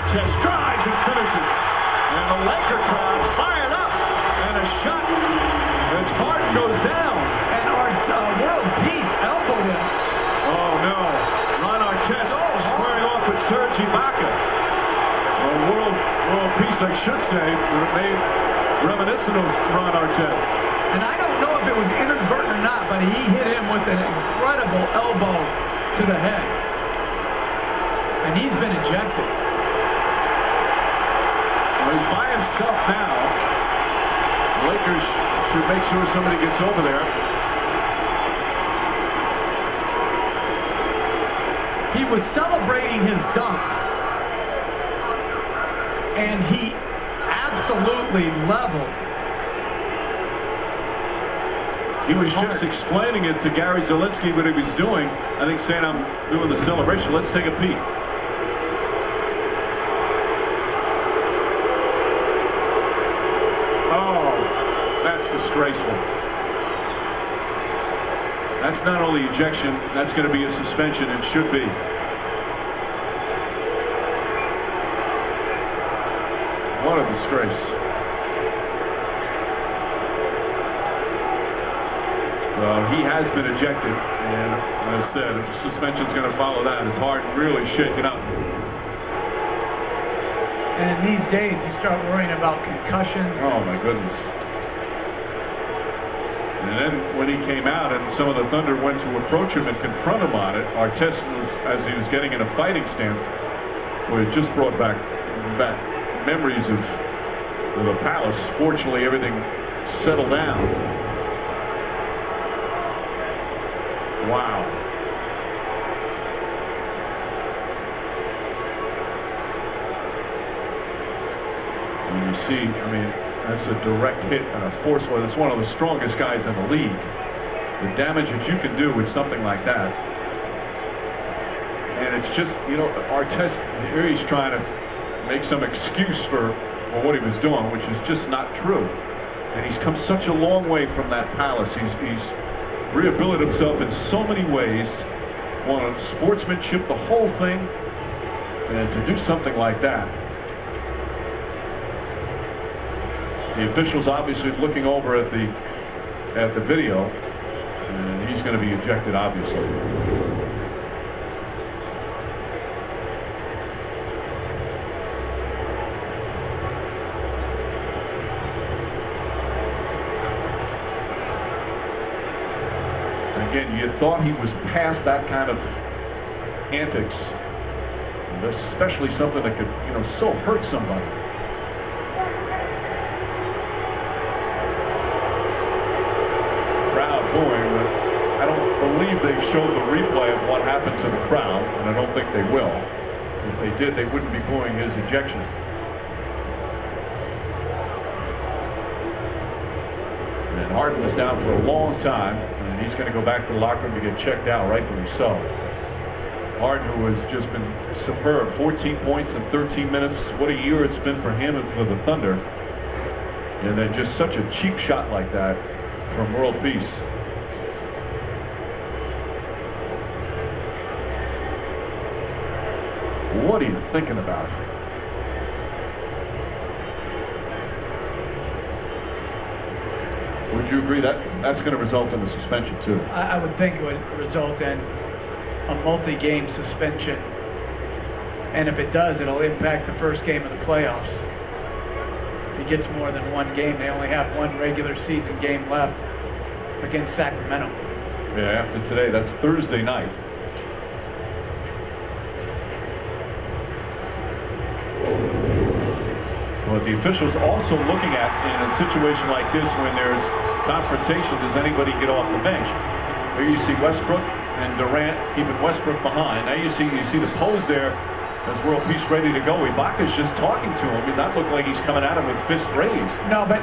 Artest drives and finishes. And the Laker crowd fired up. And a shot as Harden goes down. And World Peace elbowed him. Oh no. Ron Artest squaring off with Serge Ibaka. World Peace, I should say, reminiscent of Ron Artest. And I don't know if it was inadvertent or not, but he hit him with an incredible elbow to the head. And he's been ejected. Well, he's by himself now. The Lakers should make sure somebody gets over there. He was celebrating his dunk. And he absolutely leveled. He was just explaining it to Gary Zielinski what he was doing. I think saying, I'm doing the celebration. Let's take a peek. Oh, that's disgraceful. That's not only ejection, that's going to be a suspension. It should be. What a disgrace. He has been ejected, and as I said, suspension's going to follow that. His heart really shaken up. And in these days, you start worrying about concussions. Oh my goodness. And then when he came out and some of the Thunder went to approach him and confront him on it, Artest was, as he was getting in a fighting stance, well, it just brought back memories of the Palace. Fortunately, everything settled down. Wow. And you see, I mean, that's a direct hit and a forceful. It's one of the strongest guys in the league. The damage that you can do with something like that. And it's just, you know, Artest, here he's trying to make some excuse for what he was doing, which is just not true. And he's come such a long way from that Palace. He's rehabilitated himself in so many ways, on sportsmanship, the whole thing, and to do something like that. The officials obviously looking over at the video, and he's going to be ejected, obviously. Again, you thought he was past that kind of antics, especially something that could, you know, so hurt somebody. Crowd booing, but I don't believe they've showed the replay of what happened to the crowd, and I don't think they will. If they did, they wouldn't be booing his ejection. And Harden was down for a long time. And he's going to go back to the locker room to get checked out, rightfully so. Harden, who has just been superb, 14 points in 13 minutes. What a year it's been for him and for the Thunder. And then just such a cheap shot like that from World Peace. What are you thinking about? Would you agree that that's going to result in a suspension too? I would think it would result in a multi-game suspension. And if it does, it'll impact the first game of the playoffs. If he gets more than one game, they only have one regular season game left against Sacramento. Yeah, after today, that's Thursday night. What the officials also looking at in a situation like this, when there's confrontation, does anybody get off the bench? Here you see Westbrook and Durant keeping Westbrook behind. Now you see the pose there as World Peace ready to go. Ibaka's just talking to him, and that looked like he's coming at him with fist raised. No, but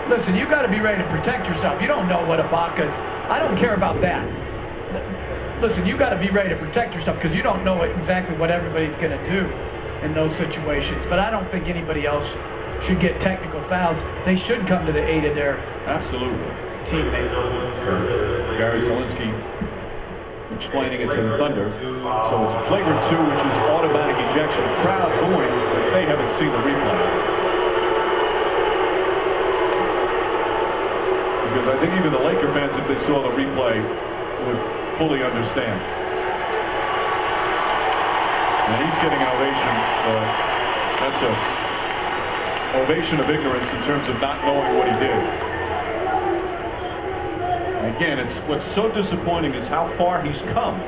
listen, you got to be ready to protect yourself. You don't know what Ibaka's. I don't care about that. Listen, you got to be ready to protect yourself because you don't know exactly what everybody's going to do in those situations. But I don't think anybody else should get technical fouls. They should come to the aid of their absolutely teammate. Gary Zielinski explaining it to the Thunder. So it's a flagrant 2, which is automatic ejection. The crowd booing, but they haven't seen the replay. Because I think even the Laker fans, if they saw the replay, would fully understand. And he's getting an ovation. That's a ovation of ignorance in terms of not knowing what he did. Again, what's so disappointing is how far he's come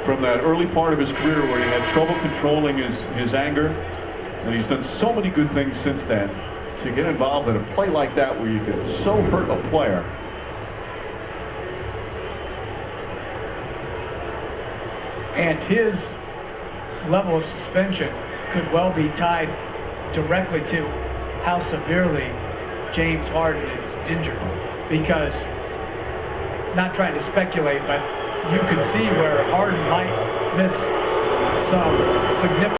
from that early part of his career where he had trouble controlling his anger, and he's done so many good things since then. To get involved in a play like that where you can so hurt a player. And his level of suspension could well be tied directly to how severely James Harden is injured, because, not trying to speculate, but you could see where Harden might miss some significant